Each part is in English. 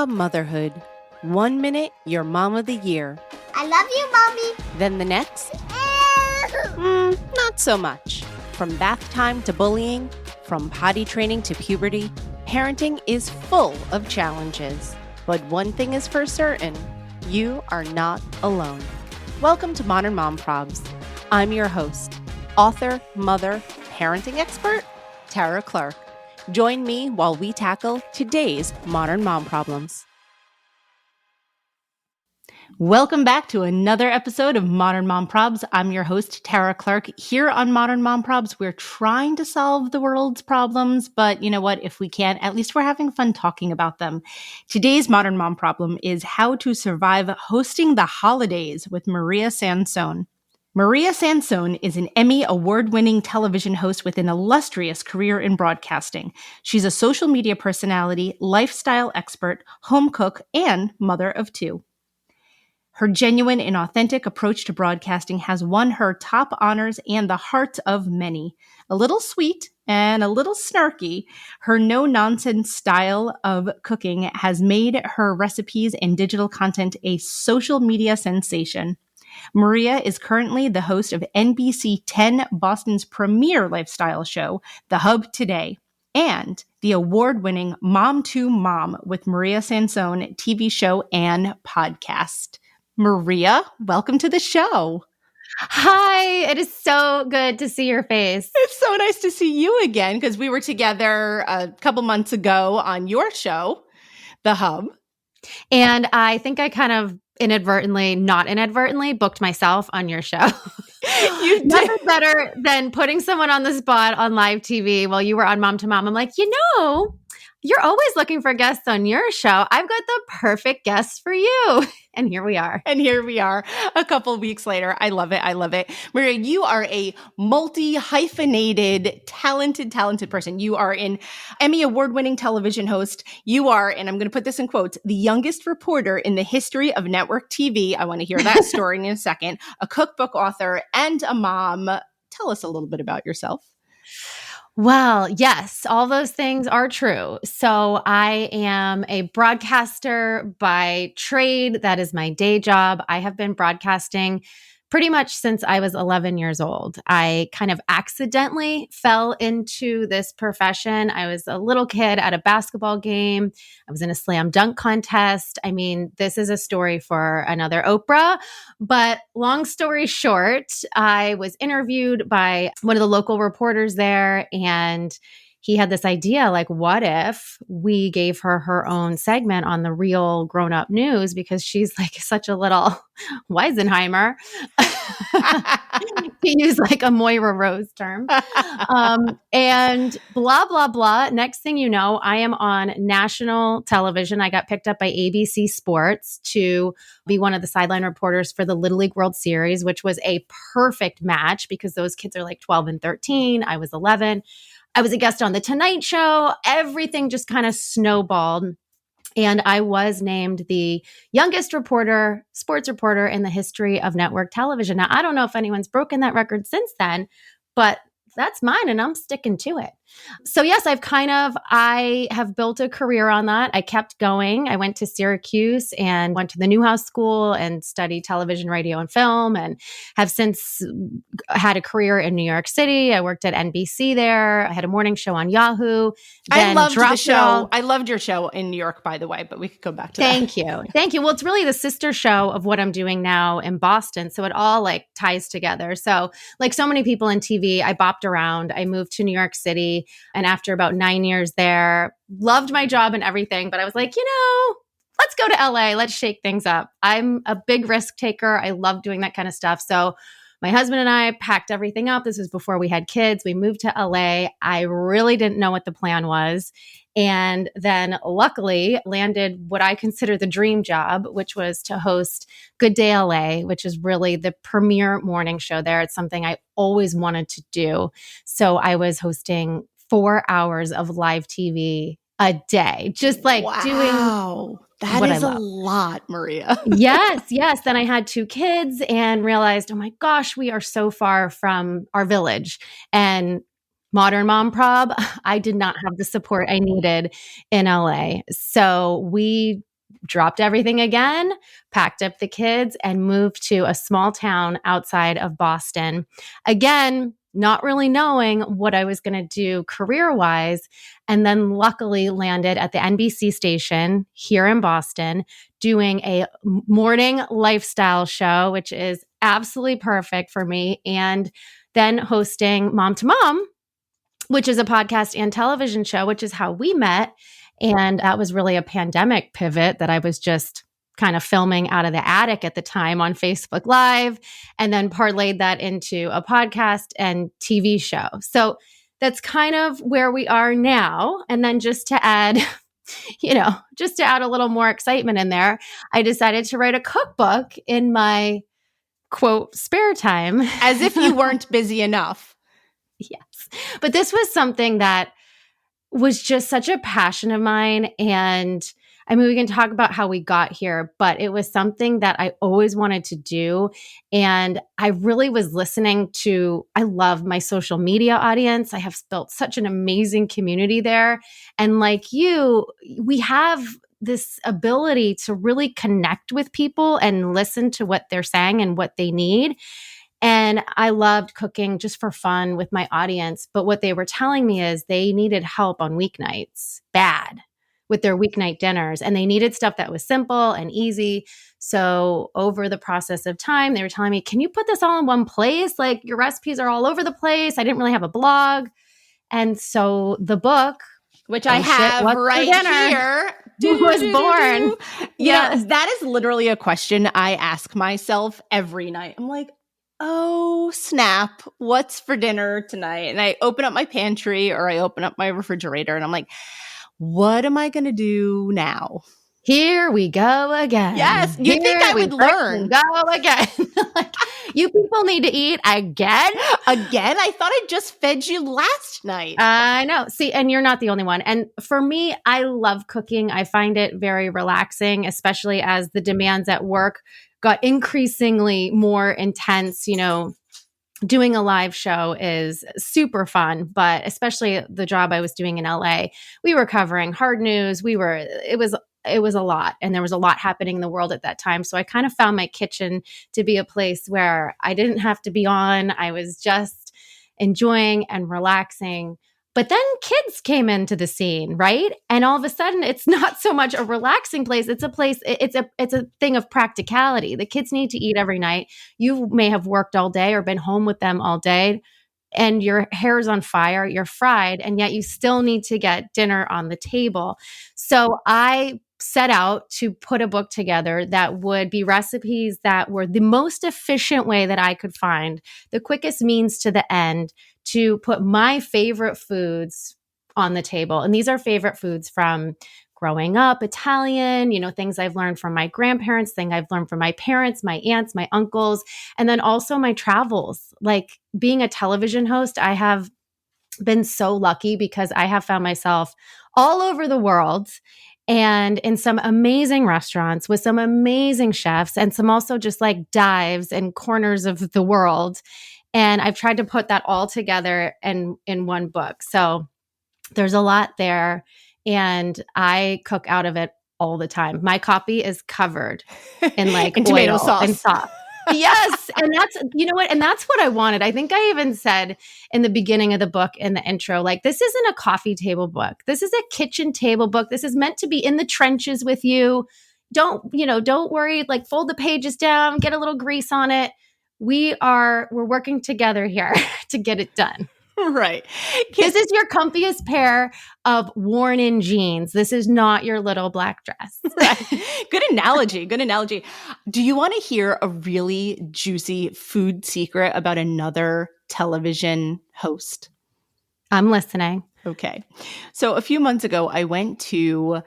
Motherhood. 1 minute, you're mom of the year. I love you, Mommy. Then the next, not so much. From bath time to bullying, from potty training to puberty, parenting is full of challenges. But one thing is for certain, you are not alone. Welcome to Modern Mom Probs. I'm your host, author, mother, parenting expert, Tara Clark. Join me while we tackle today's modern mom problems. Welcome back to another episode of Modern Mom Probs. I'm your host, Tara Clark. Here on Modern Mom Probs, we're trying to solve the world's problems, but you know what? If we can't, at least we're having fun talking about them. Today's Modern Mom Problem is how to survive hosting the holidays with Maria Sansone. Maria Sansone is an Emmy award-winning television host with an illustrious career in broadcasting. She's a social media personality, lifestyle expert, home cook, and mother of two. Her genuine and authentic approach to broadcasting has won her top honors and the hearts of many. A little sweet and a little snarky, her no-nonsense style of cooking has made her recipes and digital content a social media sensation. Maria is currently the host of NBC 10 Boston's premier lifestyle show, The Hub Today, and the award-winning Mom to Mom with Maria Sansone TV show and podcast. Maria, welcome to the show. Hi, it is so good to see your face. It's so nice to see you again because we were together a couple months ago on your show, The Hub. And I think I kind of not inadvertently booked myself on your show. You did. Nothing better than putting someone on the spot on live TV while you were on Mom to Mom. I'm like, you're always looking for guests on your show. I've got the perfect guest for you. And here we are. A couple weeks later. I love it. Maria, you are a multi-hyphenated, talented person. You are an Emmy award-winning television host. You are, and I'm going to put this in quotes, the youngest reporter in the history of network TV. I want to hear that story in a second. A cookbook author and a mom. Tell us a little bit about yourself. Well, yes, all those things are true. So I am a broadcaster by trade. That is my day job. I have been broadcasting pretty much since I was 11 years old. I kind of accidentally fell into this profession. I was a little kid at a basketball game. I was in a slam dunk contest. I mean, this is a story for another Oprah. But long story short, I was interviewed by one of the local reporters there, and he had this idea, like, what if we gave her her own segment on the Real Grown Up News, because she's like such a little Weisenheimer, to use like a Moira Rose term. And blah, blah, blah. Next thing you know, I am on national television. I got picked up by ABC Sports to be one of the sideline reporters for the Little League World Series, which was a perfect match because those kids are like 12 and 13. I was 11. I was a guest on The Tonight Show. Everything just kind of snowballed. And I was named the youngest sports reporter in the history of network television. Now, I don't know if anyone's broken that record since then, but that's mine and I'm sticking to it. So yes, I have built a career on that. I kept going. I went to Syracuse and went to the Newhouse School and studied television, radio, and film, and have since had a career in New York City. I worked at NBC there. I had a morning show on Yahoo. I loved the show. I loved your show in New York, by the way, but we could go back to that. Thank you. Well, it's really the sister show of what I'm doing now in Boston. So it all like ties together. So like so many people in TV, I bopped around. I moved to New York City. And after about 9 years there, loved my job and everything. But I was like, let's go to LA. Let's shake things up. I'm a big risk taker. I love doing that kind of stuff. So my husband and I packed everything up. This was before we had kids. We moved to LA. I really didn't know what the plan was. And then luckily landed what I consider the dream job, which was to host Good Day LA, which is really the premier morning show there. It's something I always wanted to do. So I was hosting 4 hours of live TV a day, just like doing that is a lot, Maria. Yes. Then I had 2 kids and realized, oh my gosh, we are so far from our village. And Modern Mom Prob, I did not have the support I needed in LA. So we dropped everything again, packed up the kids, and moved to a small town outside of Boston. Again, not really knowing what I was going to do career-wise, and then luckily landed at the NBC station here in Boston doing a morning lifestyle show, which is absolutely perfect for me, and then hosting Mom to Mom, which is a podcast and television show, which is how we met. And that was really a pandemic pivot that I was just kind of filming out of the attic at the time on Facebook Live, and then parlayed that into a podcast and TV show. So that's kind of where we are now. And then just to add, just to add a little more excitement in there, I decided to write a cookbook in my quote spare time. As if you weren't busy enough. Yes. But this was something that was just such a passion of mine. And I mean, we can talk about how we got here, but it was something that I always wanted to do. And I really was listening to, I love my social media audience. I have built such an amazing community there. And like you, we have this ability to really connect with people and listen to what they're saying and what they need. And I loved cooking just for fun with my audience. But what they were telling me is they needed help on weeknights, bad, with their weeknight dinners. And they needed stuff that was simple and easy. So over the process of time, they were telling me, can you put this all in one place? Like your recipes are all over the place. I didn't really have a blog. And so the book, which I have right here, was born. Yes. That is literally a question I ask myself every night. I'm like, oh, snap, what's for dinner tonight? And I open up my pantry or I open up my refrigerator and I'm like, what am I going to do now? Here we go again. Yes, you'd think I would learn. Go again. Like, you people need to eat again? Again? I thought I just fed you last night. I know. See, and you're not the only one. And for me, I love cooking. I find it very relaxing, especially as the demands at work got increasingly more intense. Doing a live show is super fun, but especially the job I was doing in LA, we were covering hard news. It was a lot, and there was a lot happening in the world at that time. So I kind of found my kitchen to be a place where I didn't have to be on. I was just enjoying and relaxing. But then kids came into the scene, right? And all of a sudden, it's not so much a relaxing place. It's a place, it's a thing of practicality. The kids need to eat every night. You may have worked all day or been home with them all day, and your hair's on fire, you're fried, and yet you still need to get dinner on the table. So I set out to put a book together that would be recipes that were the most efficient way that I could find, the quickest means to the end, to put my favorite foods on the table. And these are favorite foods from growing up, Italian, things I've learned from my grandparents, things I've learned from my parents, my aunts, my uncles, and then also my travels. Like being a television host, I have been so lucky because I have found myself all over the world and in some amazing restaurants with some amazing chefs and some also just like dives and corners of the world. And I've tried to put that all together in one book. So there's a lot there. And I cook out of it all the time. My copy is covered in like in tomato oil sauce. And sauce. Yes. And that's, and that's what I wanted. I think I even said in the beginning of the book, in the intro, like, this isn't a coffee table book. This is a kitchen table book. This is meant to be in the trenches with you. Don't worry, like fold the pages down, get a little grease on it. We're working together here to get it done. Right. This is your comfiest pair of worn-in jeans. This is not your little black dress. Right. Good analogy. Do you want to hear a really juicy food secret about another television host? I'm listening. Okay. So a few months ago, I went to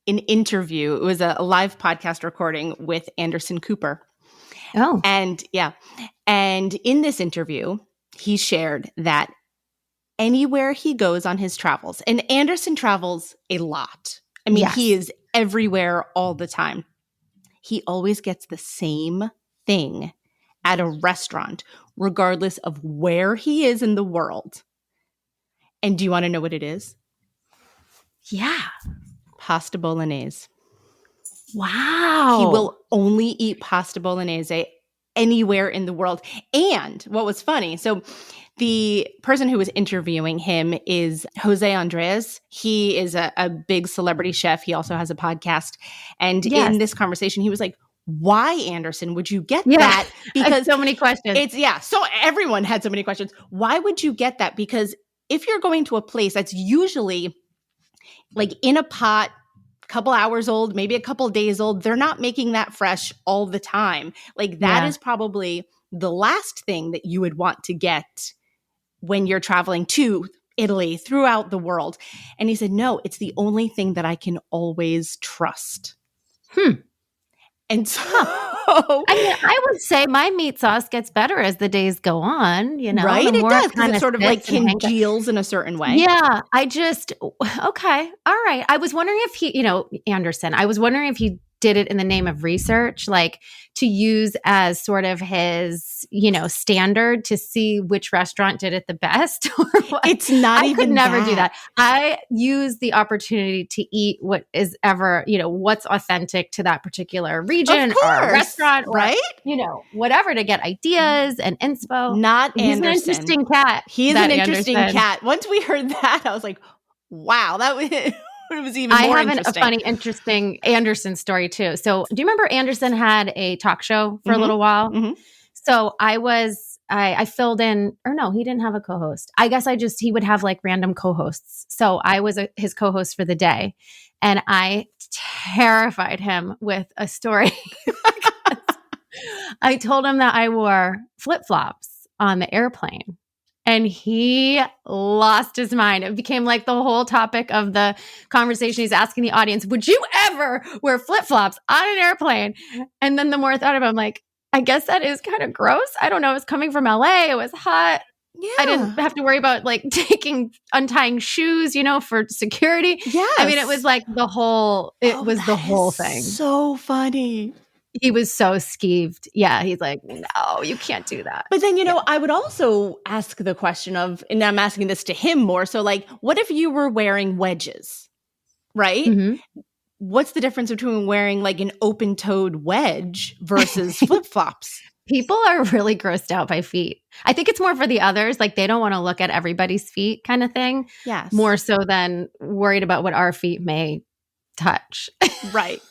an interview. It was a live podcast recording with Anderson Cooper. Oh. And in this interview, he shared that anywhere he goes on his travels, and Anderson travels a lot. I mean, Yes. He is everywhere all the time. He always gets the same thing at a restaurant, regardless of where he is in the world. And do you want to know what it is? Yeah. Pasta bolognese. Wow. He will only eat pasta bolognese anywhere in the world. And what was funny, so the person who was interviewing him is Jose Andres. He is a big celebrity chef. He also has a podcast. And Yes. in this conversation, he was like, why, Anderson, would you get Yeah. that? Because so many questions. So everyone had so many questions. Why would you get that? Because if you're going to a place that's usually like in a pot, couple hours old, maybe a couple days old, they're not making that fresh all the time. Like that is probably the last thing that you would want to get when you're traveling to Italy, throughout the world. And he said, no, it's the only thing that I can always trust. And so I mean, I would say my meat sauce gets better as the days go on, you know, right? the It more does, because kinda it sort of like sits and hangs out. congeals in a certain way. Yeah, okay, all right. I was wondering if he, Anderson, I was wondering if he did it in the name of research, like to use as sort of his, standard to see which restaurant did it the best. Or what. It's not I even could never do that. that. I use the opportunity to eat what is ever, what's authentic to that particular region or restaurant, or, right? Whatever, to get ideas and inspo. Not He's Anderson. an interesting cat. He's an interesting cat. Once we heard that, I was like, wow, that was it was even more interesting. I have a interesting Anderson story too. So do you remember Anderson had a talk show for a little while? Mm-hmm. So I filled in, or no, he didn't have a co-host. I guess he would have like random co-hosts. So I was his co-host for the day, and I terrified him with a story. I told him that I wore flip-flops on the airplane. And he lost his mind. It became like the whole topic of the conversation. He's asking the audience, would you ever wear flip-flops on an airplane? And then the more I thought of it, I'm like, I guess that is kind of gross. I don't know. It was coming from LA. It was hot. Yeah. I didn't have to worry about like untying shoes, for security. Yeah. I mean, it was like the whole thing. So funny. He was so skeeved. Yeah. He's like, no, you can't do that. But then, I would also ask the question of, and I'm asking this to him more. So like, what if you were wearing wedges, right? Mm-hmm. What's the difference between wearing like an open-toed wedge versus flip-flops? People are really grossed out by feet. I think it's more for the others. Like they don't want to look at everybody's feet kind of thing. Yes. More so than worried about what our feet may touch. Right.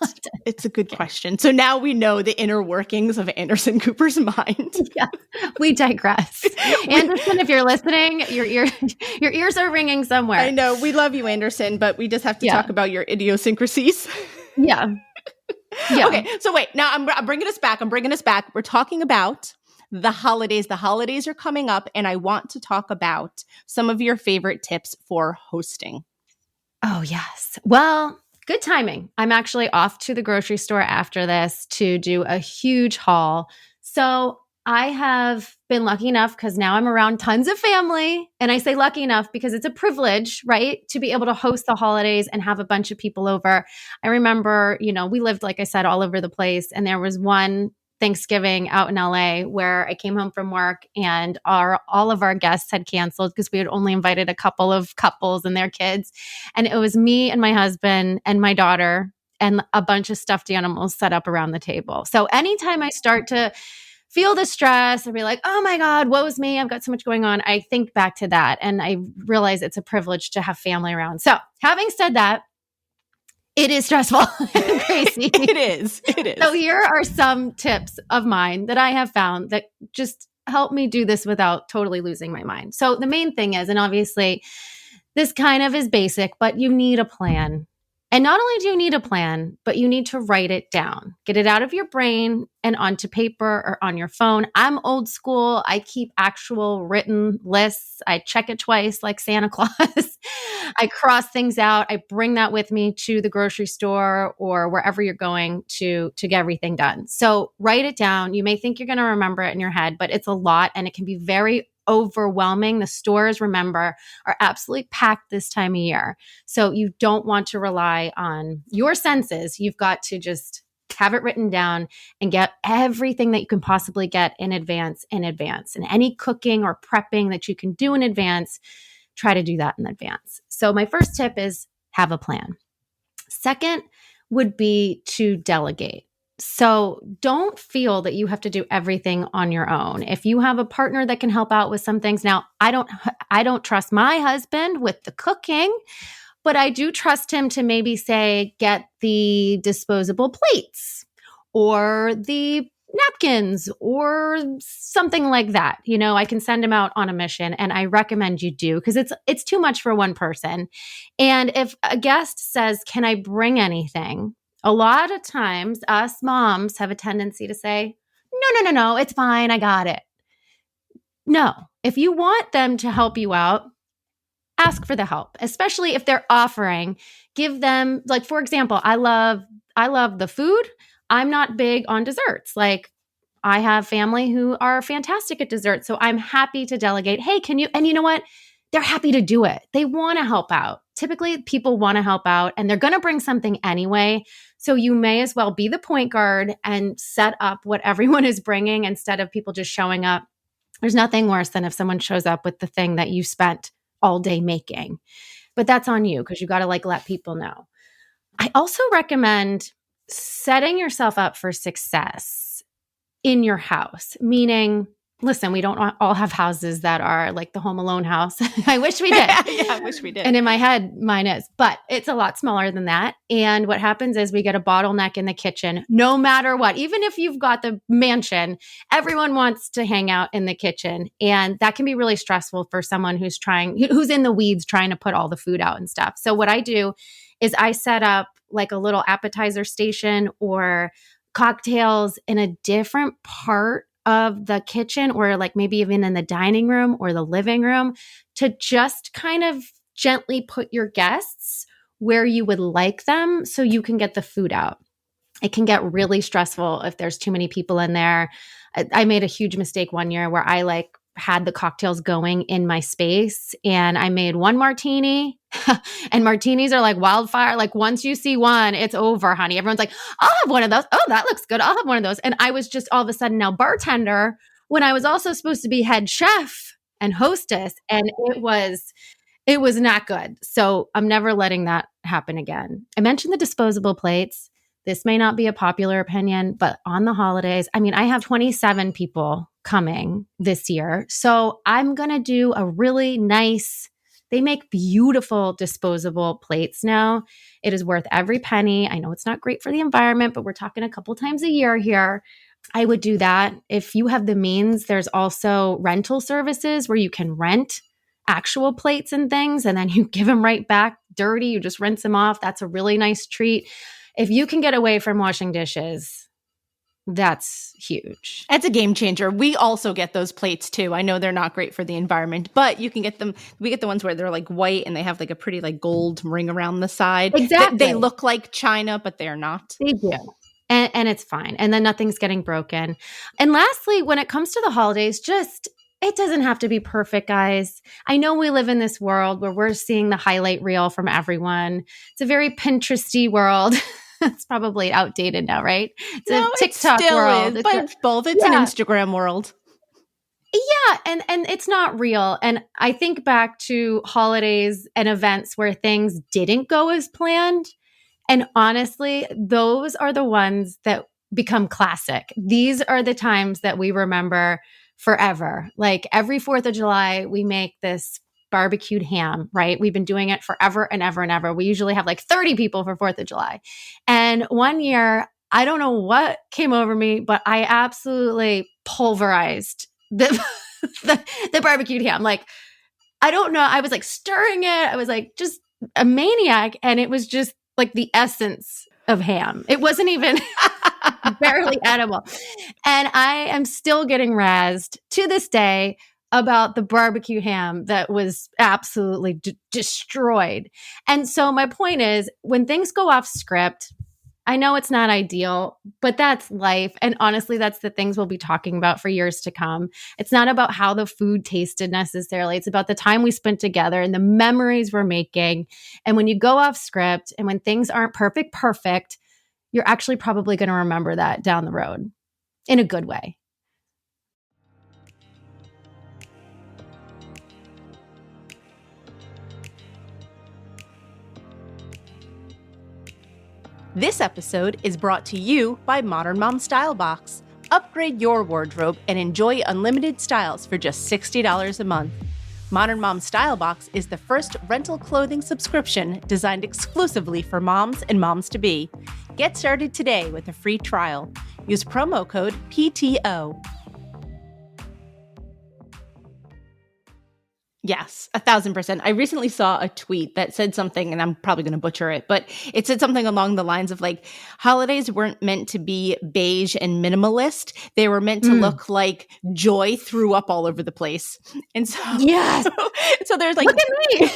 It's a good question. So now we know the inner workings of Anderson Cooper's mind. Yeah, we digress. Anderson, if you're listening, your ears are ringing somewhere. I know. We love you, Anderson, but we just have to talk about your idiosyncrasies. Yeah. Okay. So wait, now I'm bringing us back. We're talking about the holidays. The holidays are coming up, and I want to talk about some of your favorite tips for hosting. Oh, yes. Well, good timing. I'm actually off to the grocery store after this to do a huge haul. So I have been lucky enough, because now I'm around tons of family. And I say lucky enough because it's a privilege, right? To be able to host the holidays and have a bunch of people over. I remember, we lived, like I said, all over the place. And there was one Thanksgiving out in LA where I came home from work and all of our guests had canceled because we had only invited a couple of couples and their kids. And it was me and my husband and my daughter and a bunch of stuffed animals set up around the table. So anytime I start to feel the stress and be like, oh my God, woe is me, I've got so much going on, I think back to that and I realize it's a privilege to have family around. So having said that, it is stressful and crazy. It is. So here are some tips of mine that I have found that just help me do this without totally losing my mind. So the main thing is, and obviously this kind of is basic, but you need a plan. And not only do you need a plan, but you need to write it down. Get it out of your brain and onto paper or on your phone. I'm old school. I keep actual written lists. I check it twice like Santa Claus. I cross things out. I bring that with me to the grocery store or wherever you're going to get everything done. So write it down. You may think you're going to remember it in your head, but it's a lot and it can be very overwhelming. The stores, remember, are absolutely packed this time of year. So you don't want to rely on your senses. You've got to just have it written down and get everything that you can possibly get in advance. And any cooking or prepping that you can do in advance, try to do that in advance. So my first tip is have a plan. Second, would be to delegate. So don't feel that you have to do everything on your own. If you have a partner that can help out with some things, now I don't trust my husband with the cooking, but I do trust him to maybe say, get the disposable plates or the napkins or something like that. You know, I can send him out on a mission, and I recommend you do, because it's too much for one person. And if a guest says, "Can I bring anything?" A lot of times us moms have a tendency to say, "No, no, no, no, it's fine. I got it." No, if you want them to help you out, ask for the help, especially if they're offering. Give them, like, for example, I love the food. I'm not big on desserts. Like, I have family who are fantastic at desserts, so I'm happy to delegate. Hey, can you? And you know what? They're happy to do it. They want to help out. Typically, people want to help out, and they're going to bring something anyway. So you may as well be the point guard and set up what everyone is bringing instead of people just showing up. There's nothing worse than if someone shows up with the thing that you spent all day making. But that's on you, because you got to like let people know. I also recommend setting yourself up for success in your house, meaning, listen, we don't all have houses that are like the Home Alone house. I wish we did. Yeah, I wish we did. And in my head, mine is, but it's a lot smaller than that. And what happens is we get a bottleneck in the kitchen, no matter what. Even if you've got the mansion, everyone wants to hang out in the kitchen. And that can be really stressful for someone who's in the weeds trying to put all the food out and stuff. So what I do is I set up like a little appetizer station or cocktails in a different part of the kitchen, or like maybe even in the dining room or the living room, to just kind of gently put your guests where you would like them so you can get the food out. It can get really stressful if there's too many people in there. I made a huge mistake one year where I like had the cocktails going in my space, and I made one martini and martinis are like wildfire. Like, once you see one, it's over, honey. Everyone's like, I'll have one of those. Oh, that looks good. I'll have one of those. And I was just all of a sudden now bartender when I was also supposed to be head chef and hostess. And it was not good. So I'm never letting that happen again. I mentioned the disposable plates. This may not be a popular opinion, but on the holidays, I mean, I have 27 people coming this year. So I'm going to do a really nice, they make beautiful disposable plates now. It is worth every penny. I know it's not great for the environment, but we're talking a couple times a year here. I would do that. If you have the means, there's also rental services where you can rent actual plates and things, and then you give them right back dirty. You just rinse them off. That's a really nice treat. If you can get away from washing dishes, that's huge. It's a game changer. We also get those plates too. I know they're not great for the environment, but you can get them. We get the ones where they're like white and they have like a pretty like gold ring around the side. Exactly. They look like china, but they're not. They do. And it's fine. And then nothing's getting broken. And lastly, when it comes to the holidays, it doesn't have to be perfect, guys. I know we live in this world where we're seeing the highlight reel from everyone. It's a very Pinteresty world. It's probably outdated now, right? It's a TikTok world. But it's both. It's an Instagram world. Yeah, and it's not real. And I think back to holidays and events where things didn't go as planned. And honestly, those are the ones that become classic. These are the times that we remember forever. Like every 4th of July, we make this barbecued ham, right? We've been doing it forever and ever and ever. We usually have like 30 people for 4th of July. And one year, I don't know what came over me, but I absolutely pulverized the barbecued ham. Like, I don't know. I was like stirring it. I was like just a maniac. And it was just like the essence of ham. It wasn't even barely edible. And I am still getting razzed to this day about the barbecue ham that was absolutely destroyed. And so my point is, when things go off script, I know it's not ideal, but that's life. And honestly, that's the things we'll be talking about for years to come. It's not about how the food tasted necessarily. It's about the time we spent together and the memories we're making. And when you go off script and when things aren't perfect, you're actually probably going to remember that down the road in a good way. This episode is brought to you by Modern Mom Style Box. Upgrade your wardrobe and enjoy unlimited styles for just $60 a month. Modern Mom Style Box is the first rental clothing subscription designed exclusively for moms and moms-to-be. Get started today with a free trial. Use promo code PTO. Yes, 1,000%. I recently saw a tweet that said something, and I'm probably going to butcher it, but it said something along the lines of like, holidays weren't meant to be beige and minimalist. They were meant to look like joy threw up all over the place. And so, Yes. so there's like, look at me.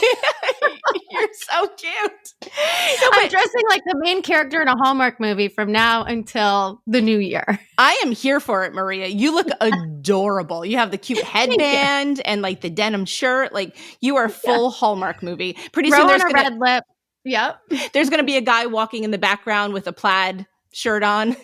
You're so cute. No, I'm dressing like the main character in a Hallmark movie from now until the new year. I am here for it, Maria. You look adorable. You have the cute headband and like the denim shirt. Like you are full Hallmark movie. Pretty soon there's a red lip. Yep. There's going to be a guy walking in the background with a plaid shirt on.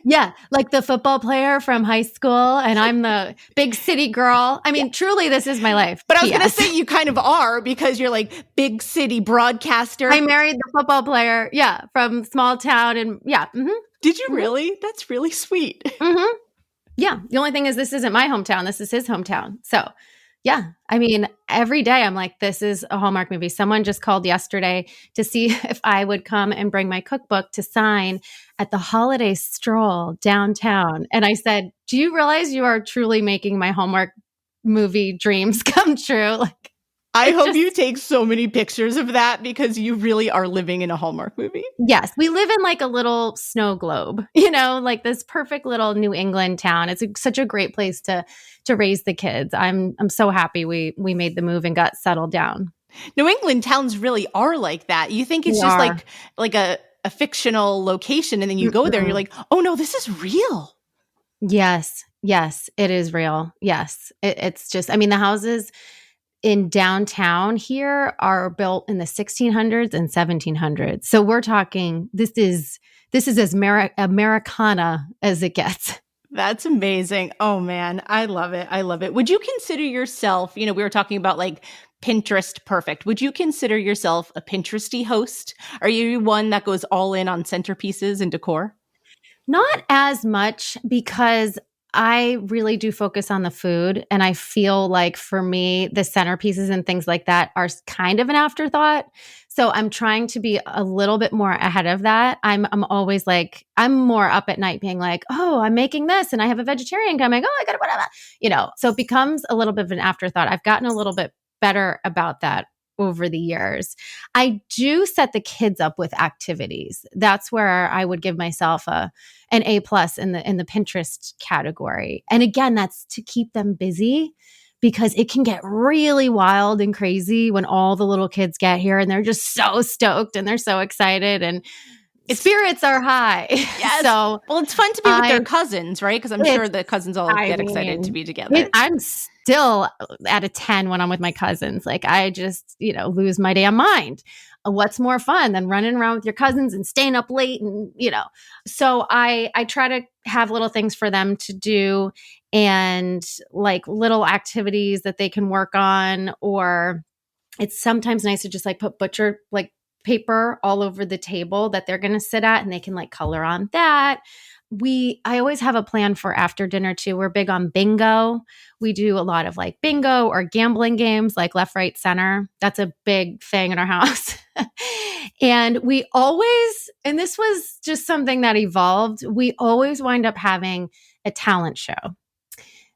Yeah, like the football player from high school, and I'm the big city girl. I mean, truly, this is my life. But I was going to say you kind of are because you're like big city broadcaster. I married the football player, from small town, and Did you really? That's really sweet. Mm-hmm. Yeah. The only thing is this isn't my hometown. This is his hometown. So, yeah. I mean, every day I'm like, this is a Hallmark movie. Someone just called yesterday to see if I would come and bring my cookbook to sign at the holiday stroll downtown. And I said, do you realize you are truly making my Hallmark movie dreams come true? Like, I hope you take so many pictures of that because you really are living in a Hallmark movie. Yes. We live in like a little snow globe, like this perfect little New England town. It's such a great place to raise the kids. I'm so happy we made the move and got settled down. New England towns really are like that. You think it's just like a fictional location, and then you go there and you're like, oh no, this is real. Yes, it is real. Yes. It's just, I mean, the houses in downtown here are built in the 1600s and 1700s. So we're talking, this is as Americana as it gets. That's amazing. Oh man, I love it. I love it. Would you consider yourself, we were talking about like Pinterest perfect. Would you consider yourself a Pinteresty host? Are you one that goes all in on centerpieces and decor? Not as much, because I really do focus on the food. And I feel like for me, the centerpieces and things like that are kind of an afterthought. So I'm trying to be a little bit more ahead of that. I'm always like, I'm more up at night being like, oh, I'm making this and I have a vegetarian coming. Oh, I got to whatever. So it becomes a little bit of an afterthought. I've gotten a little bit better about that over the years. I do set the kids up with activities. That's where I would give myself an A+ in the Pinterest category. And again, that's to keep them busy, because it can get really wild and crazy when all the little kids get here and they're just so stoked and they're so excited and spirits are high. Yes. So, well, it's fun to be with their cousins, right? Because I'm sure the cousins all get excited to be together. I'm still at a 10 when I'm with my cousins. Like I just, lose my damn mind. What's more fun than running around with your cousins and staying up late and, So I try to have little things for them to do and like little activities that they can work on, or it's sometimes nice to just like put butcher like paper all over the table that they're going to sit at and they can like color on that. I always have a plan for after dinner too. We're big on bingo. We do a lot of like bingo or gambling games like left, right, center. That's a big thing in our house. And we always, and this was just something that evolved, we always wind up having a talent show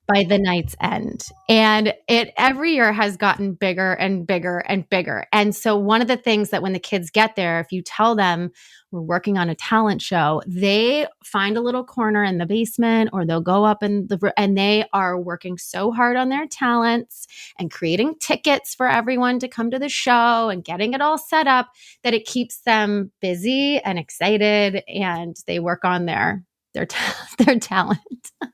by the night's end. And it every year has gotten bigger and bigger and bigger. And so one of the things that when the kids get there, if you tell them we're working on a talent show, they find a little corner in the basement or they'll go up and they are working so hard on their talents and creating tickets for everyone to come to the show and getting it all set up that it keeps them busy and excited, and they work on their talent.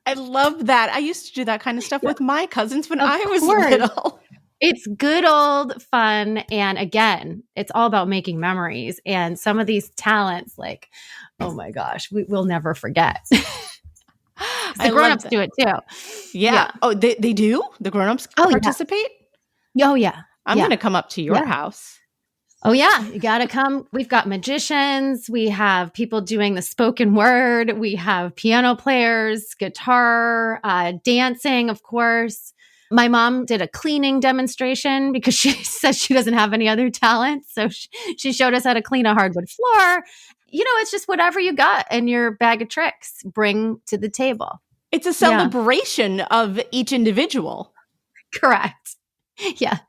I love that. I used to do that kind of stuff with my cousins when I was little. It's good old fun. And again, it's all about making memories. And some of these talents, like, oh my gosh, we'll never forget. The grown-ups do it too. Yeah. Oh, they do? The grown-ups participate? Yeah. Oh, yeah. I'm going to come up to your house. Oh yeah, you got to come. We've got magicians. We have people doing the spoken word. We have piano players, guitar, dancing, of course. My mom did a cleaning demonstration because she says she doesn't have any other talent. So she showed us how to clean a hardwood floor. It's just whatever you got in your bag of tricks, bring to the table. It's a celebration of each individual. Correct. Yes.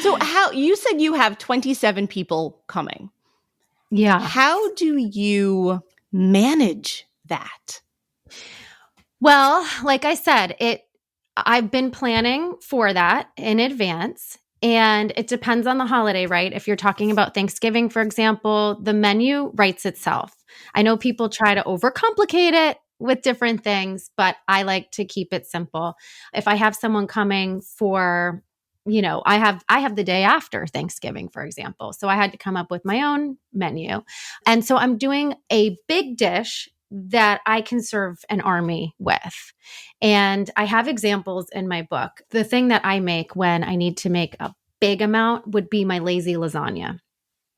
So you said you have 27 people coming. Yeah. How do you manage that? Well, like I said, I've been planning for that in advance, and it depends on the holiday, right? If you're talking about Thanksgiving, for example, the menu writes itself. I know people try to overcomplicate it with different things, but I like to keep it simple. If I have someone coming for, I have the day after Thanksgiving, for example. So I had to come up with my own menu. And so I'm doing a big dish that I can serve an army with. And I have examples in my book. The thing that I make when I need to make a big amount would be my lazy lasagna.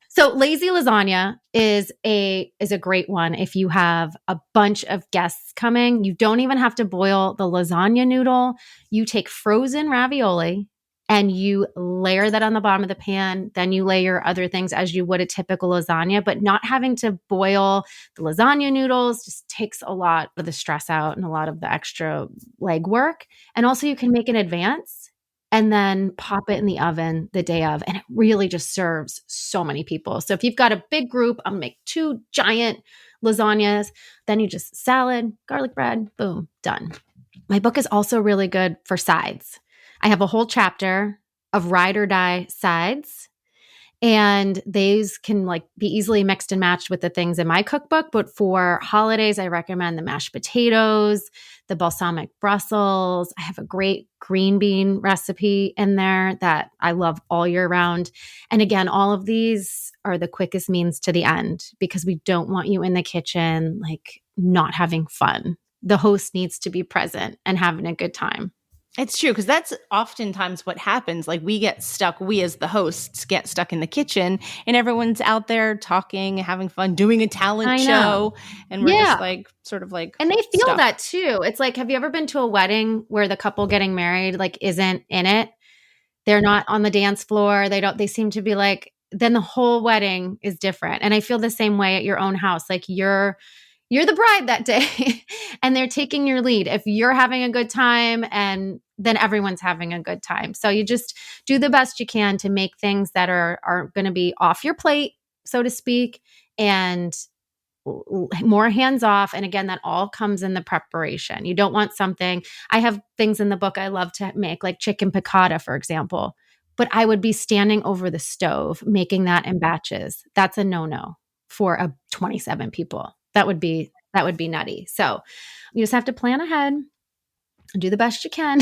So lazy lasagna is a great one if you have a bunch of guests coming. You don't even have to boil the lasagna noodle. You take frozen ravioli and you layer that on the bottom of the pan. Then you layer other things as you would a typical lasagna, but not having to boil the lasagna noodles just takes a lot of the stress out and a lot of the extra legwork. And also you can make in advance and then pop it in the oven the day of. And it really just serves so many people. So if you've got a big group, I'll make 2 giant lasagnas. Then you just salad, garlic bread, boom, done. My book is also really good for sides. I have a whole chapter of ride or die sides. And these can be easily mixed and matched with the things in my cookbook. But for holidays, I recommend the mashed potatoes, the balsamic Brussels. I have a great green bean recipe in there that I love all year round. And again, all of these are the quickest means to the end because we don't want you in the kitchen, not having fun. The host needs to be present and having a good time. It's true, because that's oftentimes what happens. We get stuck, we as the hosts get stuck in the kitchen and everyone's out there talking, having fun, doing a talent show. And we're just And they feel stuck. that too. It's have you ever been to a wedding where the couple getting married isn't in it? They're not on the dance floor. They seem to be then the whole wedding is different. And I feel the same way at your own house. You're the bride that day and they're taking your lead. If you're having a good time, and then everyone's having a good time. So you just do the best you can to make things that are going to be off your plate, so to speak, and more hands off. And again, that all comes in the preparation. You don't want something. I have things in the book I love to make, like chicken piccata, for example, but I would be standing over the stove making that in batches. That's a no-no for 27 people. That would be nutty. So you just have to plan ahead and do the best you can.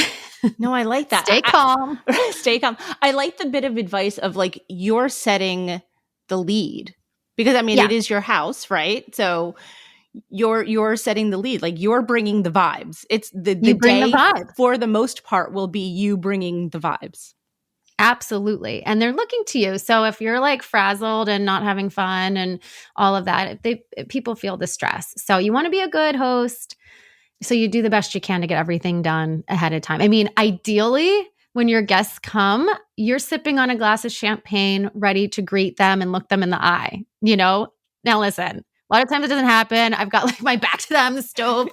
No, I like that. Stay calm. Stay calm. I like the bit of advice of you're setting the lead because it is your house, right? So you're setting the lead. You're bringing the vibes. It's the day vibes. For the most part will be you bringing the vibes. Absolutely. And they're looking to you. So if you're frazzled and not having fun and all of that, people feel the stress. So you want to be a good host. So you do the best you can to get everything done ahead of time. Ideally, when your guests come, you're sipping on a glass of champagne, ready to greet them and look them in the eye. Now listen, a lot of times it doesn't happen. I've got my back to them, the stove.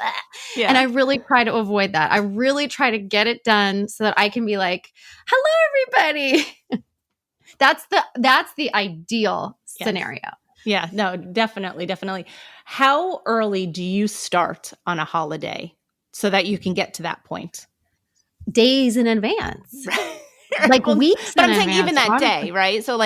Yeah. And I really try to avoid that. I really try to get it done so that I can be hello, everybody. That's the ideal scenario. Yeah, no, definitely. How early do you start on a holiday so that you can get to that point? Days in advance. Weeks. But I'm saying even that day, right? So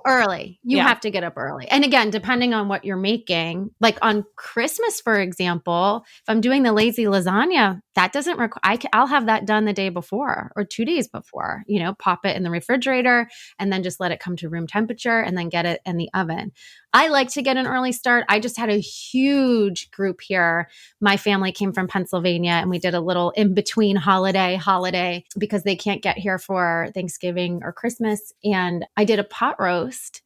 early. You have to get up early. And again, depending on what you're making, on Christmas, for example, if I'm doing the lazy lasagna, that doesn't require, I'll have that done the day before or 2 days before, pop it in the refrigerator and then just let it come to room temperature and then get it in the oven. I like to get an early start. I just had a huge group here. My family came from Pennsylvania and we did a little in-between holiday because they can't get here for Thanksgiving or Christmas. And I did a pot roast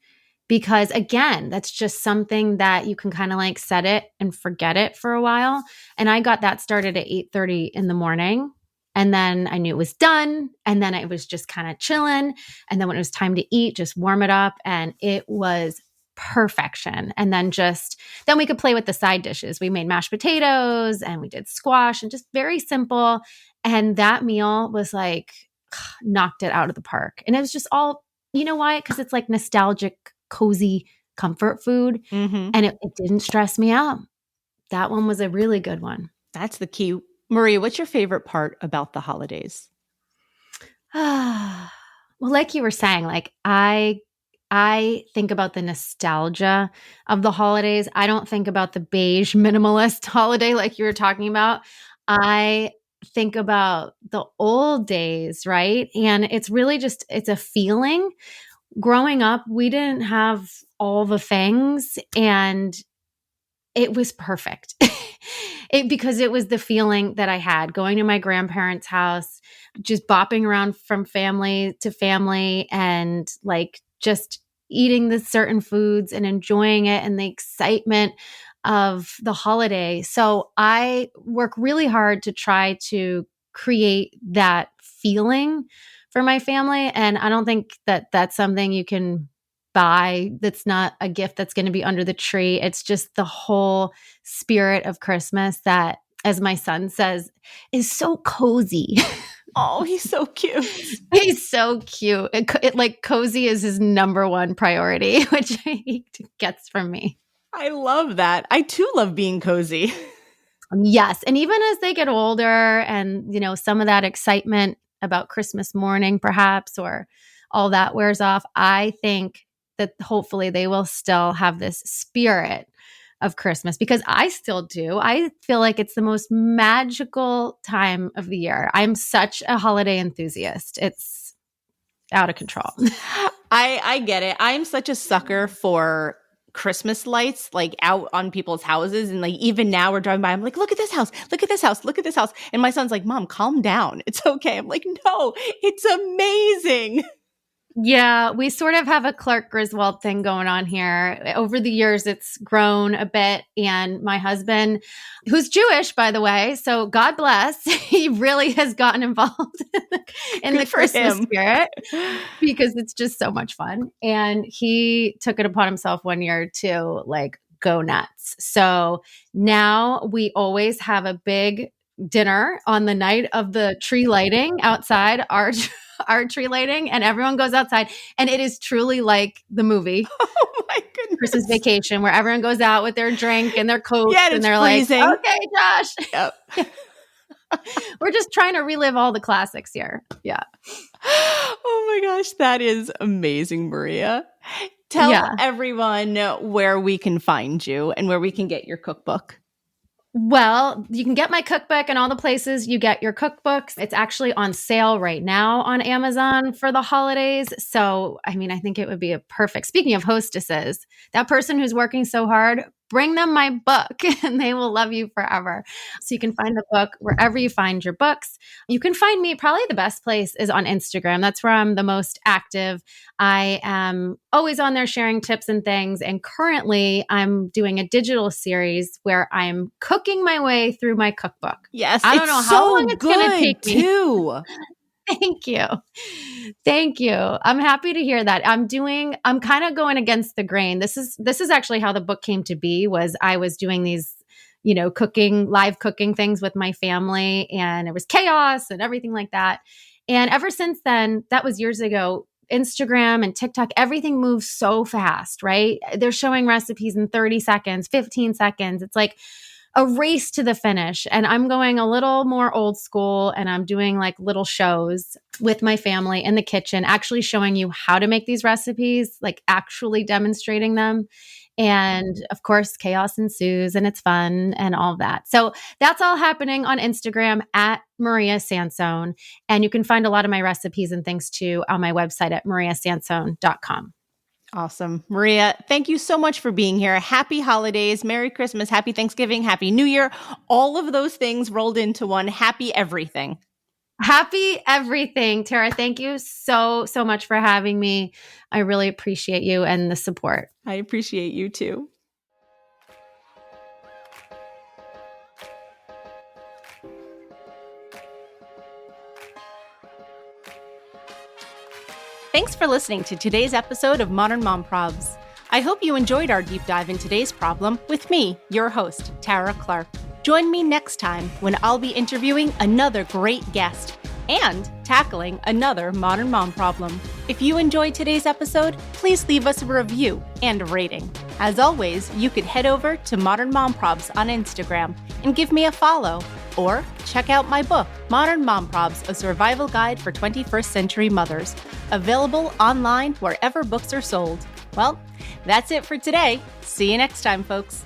because again, that's just something that you can kind of like set it and forget it for a while. And I got that started at 8:30 in the morning. And then I knew it was done. And then I was just kind of chilling. And then when it was time to eat, just warm it up. And it was perfection. And then we could play with the side dishes. We made mashed potatoes and we did squash and just very simple. And that meal was like, knocked it out of the park. And it was just all, you know why? Because it's like nostalgic, cozy comfort food. Mm-hmm. And it didn't stress me out. That one was a really good one. That's the key. Maria, what's your favorite part about the holidays? Well, like you were saying, like I think about the nostalgia of the holidays. I don't think about the beige minimalist holiday like you were talking about. I think about the old days, right? And it's really just, it's a feeling. Growing up, we didn't have all the things and it was perfect. Because it was the feeling that I had going to my grandparents' house, just bopping around from family to family and like just eating the certain foods and enjoying it and the excitement of the holiday. So I work really hard to try to create that feeling for my family. And I don't think that that's something you can buy. That's not a gift that's going to be under the tree. It's just the whole spirit of Christmas that, as my son says, is so cozy. Oh, he's so cute. He's so cute. Like cozy is his number one priority, which he gets from me. I love that. I too love being cozy. Yes. And even as they get older and, you know, some of that excitement about Christmas morning perhaps, or all that wears off, I think that hopefully they will still have this spirit of Christmas because I still do. I feel like it's the most magical time of the year. I'm such a holiday enthusiast. It's out of control. I get it. I'm such a sucker for Christmas lights, like out on people's houses. And like even now we're driving by, I'm like, look at this house, look at this house, look at this house. And my son's like, Mom, calm down. It's okay. I'm like, no, it's amazing. Yeah, we sort of have a Clark Griswold thing going on here. Over the years, it's grown a bit. And my husband, who's Jewish, by the way, so God bless, he really has gotten involved in the Christmas spirit because it's just so much fun. And he took it upon himself one year to like go nuts. So now we always have a big dinner on the night of the tree lighting outside our tree lighting, and everyone goes outside, and it is truly like the movie Oh my goodness. Christmas Vacation, where everyone goes out with their drink and their coats, and they're freezing. like, "Okay, Josh." Yep. We're just trying to relive all the classics here. Yeah. Oh my gosh, that is amazing, Maria. Tell everyone where we can find you and where we can get your cookbook. Well, you can get my cookbook and all the places you get your cookbooks. It's actually on sale right now on Amazon for the holidays. So, I mean, I think it would be a perfect, speaking of hostesses, that person who's working so hard, bring them my book and they will love you forever. So you can find the book wherever you find your books. You can find me, probably the best place is on Instagram. That's where I'm the most active. I am always on there sharing tips and things. And currently I'm doing a digital series where I'm cooking my way through my cookbook. Yes. I don't know how long it's going to take me. Too. Thank you. Thank you. I'm happy to hear that. I'm kind of going against the grain. This is actually how the book came to be, was I was doing these, you know, live cooking things with my family, and it was chaos and everything like that. And ever since then, that was years ago, Instagram and TikTok, everything moves so fast, right? They're showing recipes in 30 seconds, 15 seconds. It's like a race to the finish. And I'm going a little more old school, and I'm doing like little shows with my family in the kitchen, actually showing you how to make these recipes, like actually demonstrating them. And of course, chaos ensues and it's fun and all that. So that's all happening on Instagram at Maria Sansone. And you can find a lot of my recipes and things too on my website at mariasansone.com. Awesome. Maria, thank you so much for being here. Happy holidays, Merry Christmas, Happy Thanksgiving, Happy New Year. All of those things rolled into one. Happy everything. Happy everything. Tara, thank you so much for having me. I really appreciate you and the support. I appreciate you too. Thanks for listening to today's episode of Modern Mom Probs. I hope you enjoyed our deep dive in today's problem with me, your host, Tara Clark. Join me next time when I'll be interviewing another great guest and tackling another modern mom problem. If you enjoyed today's episode, please leave us a review and a rating. As always, you could head over to Modern Mom Probs on Instagram and give me a follow, or check out my book, Modern Mom Probs, A Survival Guide for 21st Century Mothers, available online wherever books are sold. Well, that's it for today. See you next time, folks.